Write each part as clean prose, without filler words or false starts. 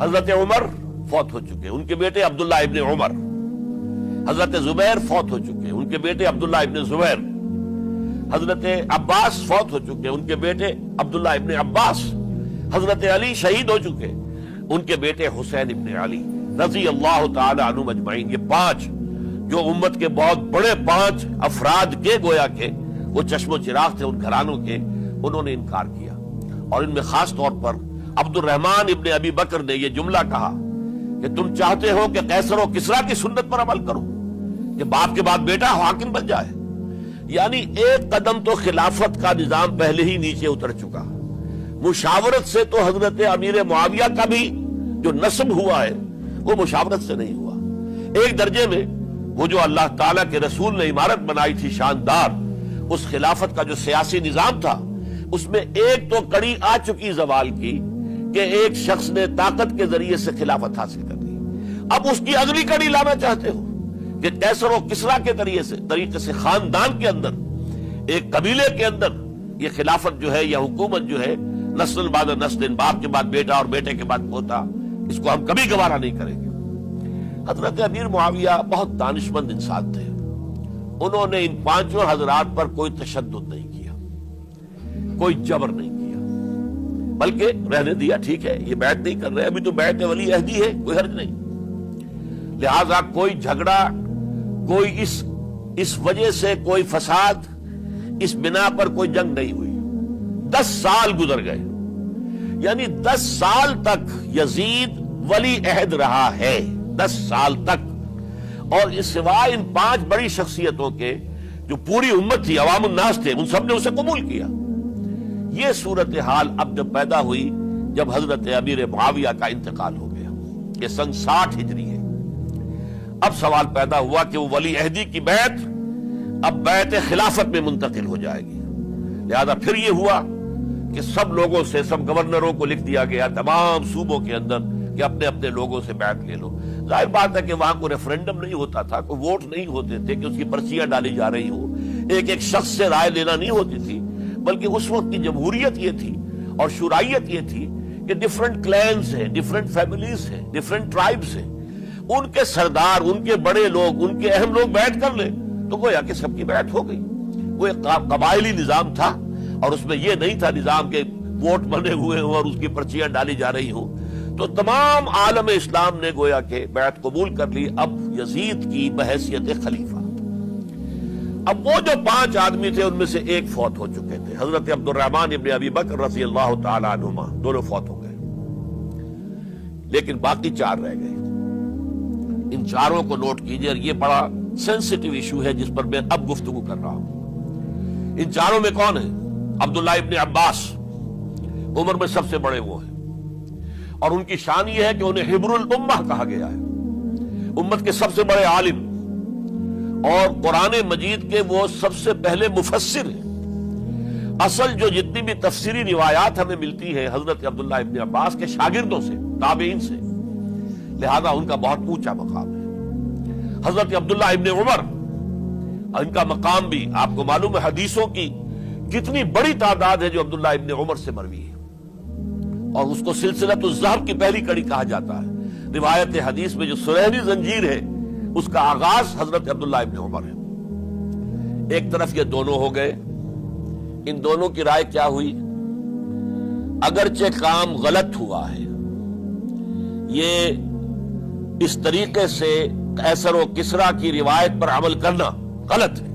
حضرت عمر فوت ہو چکے، ان کے بیٹے عبداللہ ابن عمر. حضرت زبیر فوت ہو چکے، ان کے بیٹے عبداللہ ابن زبیر. حضرت عباس فوت ہو چکے، ان کے بیٹے عبداللہ ابن عباس. حضرت علی شہید ہو چکے، ان کے بیٹے حسین ابن علی رضی اللہ تعالی عنہم اجمعین. یہ 5 جو امت کے بہت بڑے 5 افراد کے گویا کے وہ چشم و چراغ تھے ان گھرانوں کے، انہوں نے انکار کیا. اور ان میں خاص طور پر عبد الرحمن ابن ابی بکر نے یہ جملہ کہا کہ تم چاہتے ہو کہ قیصر و کسریٰ کی سنت پر عمل کرو کہ باپ کے بعد بیٹا حاکم بن جائے. یعنی ایک قدم تو خلافت کا نظام پہلے ہی نیچے اتر چکا. مشاورت سے تو حضرت امیر معاویہ کا بھی جو نسب ہوا ہے وہ مشاورت سے نہیں ہوا. ایک درجے میں وہ جو اللہ تعالیٰ کے رسول نے عمارت بنائی تھی شاندار، اس خلافت کا جو سیاسی نظام تھا اس میں ایک تو کڑی آ چکی زوال کی کہ ایک شخص نے طاقت کے ذریعے سے خلافت حاصل کر لی. اب اس کی اگلی کڑی لانا چاہتے ہو کہ قیصر و کسریٰ کے طریقے سے خاندان کے اندر، ایک قبیلے کے اندر یہ خلافت جو ہے یا حکومت جو ہے نسل بعد نسل، باپ کے بعد بیٹا اور بیٹے کے بعد پوتا، اس کو ہم کبھی گوارا نہیں کریں گے. حضرت امیر معاویہ بہت دانشمند انسان تھے. انہوں نے ان 5 حضرات پر کوئی تشدد نہیں کیا، کوئی جبر نہیں کیا، بلکہ رہنے دیا. ٹھیک ہے یہ بیعت نہیں کر رہے، ابھی تو بیعت ولی عہدی ہے، کوئی حرج نہیں. لہذا کوئی جھگڑا، کوئی اس وجہ سے کوئی فساد، اس بنا پر کوئی جنگ نہیں ہوئی. 10 سال گزر گئے، یعنی 10 سال تک یزید ولی عہد رہا ہے. 10 سال تک. اور اس سوائے ان 5 بڑی شخصیتوں کے جو پوری امت تھی، عوام الناس تھے، ان سب نے اسے قبول کیا. یہ صورتحال اب جب پیدا ہوئی جب حضرت امیر معاویہ کا انتقال ہو گیا، یہ سن 60 ہجری ہے. اب سوال پیدا ہوا کہ وہ ولی عہدی کی بیعت اب بیعت خلافت میں منتقل ہو جائے گی. لہذا پھر یہ ہوا کہ سب لوگوں سے، سب گورنروں کو لکھ دیا گیا تمام صوبوں کے اندر کہ اپنے اپنے لوگوں سے بیعت لے لو. ظاہر بات ہے کہ وہاں کوئی ریفرنڈم نہیں ہوتا تھا، کوئی ووٹ نہیں ہوتے تھے کہ اس کی پرچیاں ڈالی جا رہی ہوں، ایک شخص سے رائے لینا نہیں ہوتی تھی، بلکہ اس وقت کی جمہوریت یہ تھی اور شورائیت یہ تھی کہ ڈیفرنٹ کلینز ہیں، ڈیفرنٹ فیملیز ہیں، ڈیفرنٹ ٹرائبز ہیں، ان کے سردار، ان کے بڑے لوگ، ان کے اہم لوگ بیعت کر لیں تو گویا کہ سب کی بیعت ہو گئی. وہ ایک قبائلی نظام تھا اور اس میں یہ نہیں تھا نظام کے ووٹ بنے ہوئے ہوں اور اس کی پرچیاں ڈالی جا رہی ہوں. تو تمام عالم اسلام نے گویا کہ بیعت قبول کر لی اب یزید کی بحیثیت خلیفہ. اب وہ جو 5 آدمی تھے ان میں سے ایک فوت ہو چکے تھے، حضرت عبد الرحمن ابن ابی بکر رضی اللہ تعالی عنہما، دونوں فوت ہو گئے. لیکن باقی 4 رہ گئے. ان 4 کو نوٹ کیجئے، اور یہ بڑا سینسٹیو ایشو ہے جس پر میں اب گفتگو کر رہا ہوں. ان 4 میں کون ہیں؟ عبداللہ ابن عباس، عمر میں سب سے بڑے وہ ہیں، اور ان کی شان یہ ہے کہ انہیں حبر الامہ کہا گیا ہے، امت کے سب سے بڑے عالم، اور قرآن مجید کے وہ سب سے پہلے مفسر ہیں. اصل جو جتنی بھی تفسیری روایات ہمیں ملتی ہے حضرت عبداللہ ابن عباس کے شاگردوں سے، تابعین سے، لہذا ان کا بہت اونچا مقام ہے. حضرت عبداللہ ابن عمر، ان کا مقام بھی آپ کو معلوم ہے، حدیثوں کی کتنی بڑی تعداد ہے جو عبداللہ ابن عمر سے مروی ہے، اور اس کو سلسلۃ الذہب کی پہلی کڑی کہا جاتا ہے. روایت حدیث میں جو سنہری زنجیر ہے اس کا آغاز حضرت عبداللہ ابن عمر ہے. ایک طرف یہ دونوں ہو گئے. ان دونوں کی رائے کیا ہوئی؟ اگرچہ کام غلط ہوا ہے، یہ اس طریقے سے قیصر و کسریٰ کی روایت پر عمل کرنا غلط ہے،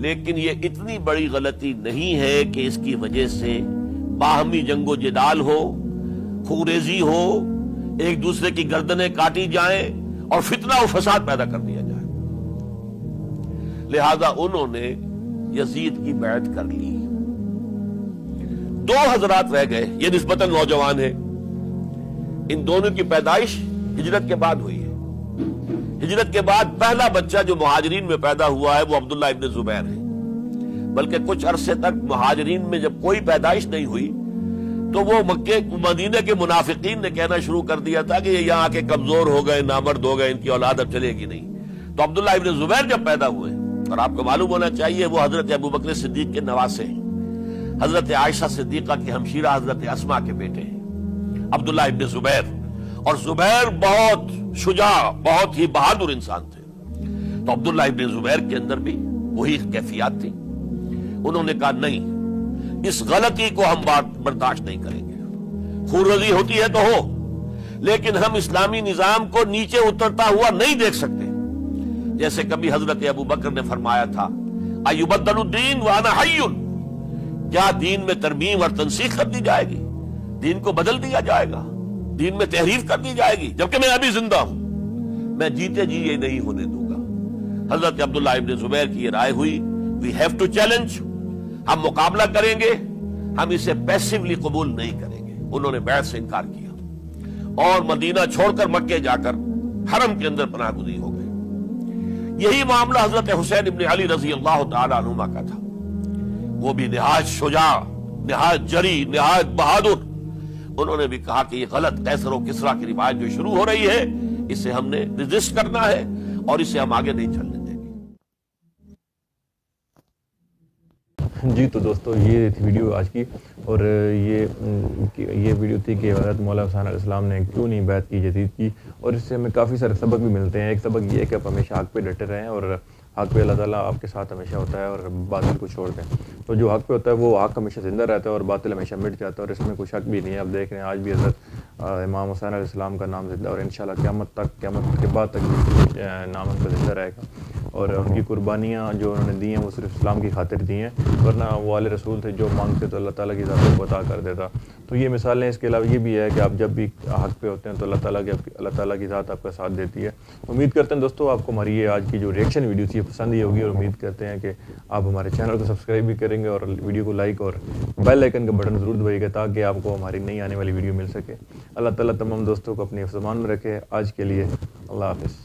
لیکن یہ اتنی بڑی غلطی نہیں ہے کہ اس کی وجہ سے باہمی جنگ و جدال ہو، خوریزی ہو، ایک دوسرے کی گردنیں کاٹی جائیں اور فتنہ و فساد پیدا کر دیا جائے. لہذا انہوں نے یزید کی بیعت کر لی. 2 حضرات رہ گئے، یہ نسبتاً نوجوان ہیں. ان دونوں کی پیدائش ہجرت کے بعد ہوئی ہے. ہجرت کے بعد پہلا بچہ جو مہاجرین میں پیدا ہوا ہے وہ عبداللہ ابن زبیر ہے. بلکہ کچھ عرصے تک مہاجرین میں جب کوئی پیدائش نہیں ہوئی تو وہ مکے مدینہ کے منافقین نے کہنا شروع کر دیا تھا کہ یہ یہاں کے کمزور ہو گئے، نامرد ہو گئے، ان کی اولاد اب چلے گی نہیں. تو عبداللہ ابن زبیر جب پیدا ہوئے، اور آپ کو معلوم ہونا چاہیے وہ حضرت ابوبکر صدیق کے نواسے ہیں، حضرت عائشہ صدیقہ کی ہمشیرہ حضرت اسماء کے بیٹے ہیں. عبداللہ ابن زبیر، اور زبیر بہت شجاع، بہت ہی بہادر انسان تھے، تو عبداللہ ابن زبیر کے اندر بھی وہی کیفیات تھی۔ انہوں نے کہا نہیں، اس غلطی کو ہم برداشت نہیں کریں گے، خون ریزی ہوتی ہے تو ہو، لیکن ہم اسلامی نظام کو نیچے اترتا ہوا نہیں دیکھ سکتے۔ جیسے کبھی حضرت ابو بکر نے فرمایا تھا ایبدل الدین وانا حی، کیا دین میں ترمیم اور تنسیخ کر دی جائے گی، دین کو بدل دیا جائے گا، دین میں تحریف کر دی جائے گی، جبکہ میں ابھی زندہ ہوں، میں جیتے جی یہ نہیں ہونے دوں گا۔ حضرت عبداللہ ابن زبیر کی یہ رائے ہوئی، وی ہیو ٹو چیلنج، ہم مقابلہ کریں گے، ہم اسے پیسیولی قبول نہیں کریں گے۔ انہوں نے بیعت سے انکار کیا اور مدینہ چھوڑ کر مکے جا کر حرم کے اندر پناہ گزین ہو گئے۔ یہی معاملہ حضرت حسین ابن علی رضی اللہ تعالی عنہما کا تھا، وہ بھی نہایت شجاع، نہایت جری، نہایت بہادر۔ انہوں نے بھی کہا کہ یہ غلط قیصر و کسریٰ کی روایت جو شروع ہو رہی ہے، اسے ہم نے ریزسٹ کرنا ہے اور اسے ہم آگے نہیں چلنے دیں گے۔ جی تو دوستو یہ تھی ویڈیو آج کی، اور یہ ویڈیو تھی کہ حضرت مولا حسین علیہ السلام نے کیوں نہیں بیعت کی جدید کی، اور اس سے ہمیں کافی سارے سبق بھی ملتے ہیں۔ ایک سبق یہ ہے کہ آپ ہمیشہ حق پہ ڈٹے رہیں، اور حق پہ اللہ تعالیٰ آپ کے ساتھ ہمیشہ ہوتا ہے، اور باطل کو چھوڑ دیں۔ تو جو حق پہ ہوتا ہے وہ حق ہمیشہ زندہ رہتا ہے اور باطل ہمیشہ مٹ جاتا ہے، اور اس میں کوئی شک بھی نہیں ہے۔ آپ دیکھ رہے ہیں آج بھی حضرت امام حسین علیہ السلام کا نام زندہ، اور انشاءاللہ قیامت کے بعد تک بھی نام ان کا زندہ رہے گا، اور ان کی قربانیاں جو انہوں نے دی ہیں وہ صرف اسلام کی خاطر دی ہیں، ورنہ وہ آل رسول تھے، جو مانگتے تو اللہ تعالیٰ کی ذات کو عطا کر دیتا۔ تو یہ مثالیں، اس کے علاوہ یہ بھی ہے کہ آپ جب بھی حق پہ ہوتے ہیں تو اللہ تعالیٰ کی ذات آپ کا ساتھ دیتی ہے۔ امید کرتے ہیں دوستوں آپ کو ہماری یہ آج کی جو ریئیکشن ویڈیو تھی پسند ہی ہوگی، اور امید کرتے ہیں کہ آپ ہمارے چینل کو سبسکرائب بھی کریں گے، اور ویڈیو کو لائک اور بیل آئیکن کا بٹن ضرور دبائیے گا تاکہ آپ کو ہماری نئی آنے والی ویڈیو مل سکے۔ اللہ تعالیٰ تمام دوستوں کو اپنے حفظ و امان میں رکھے۔ آج کے لیے اللہ حافظ۔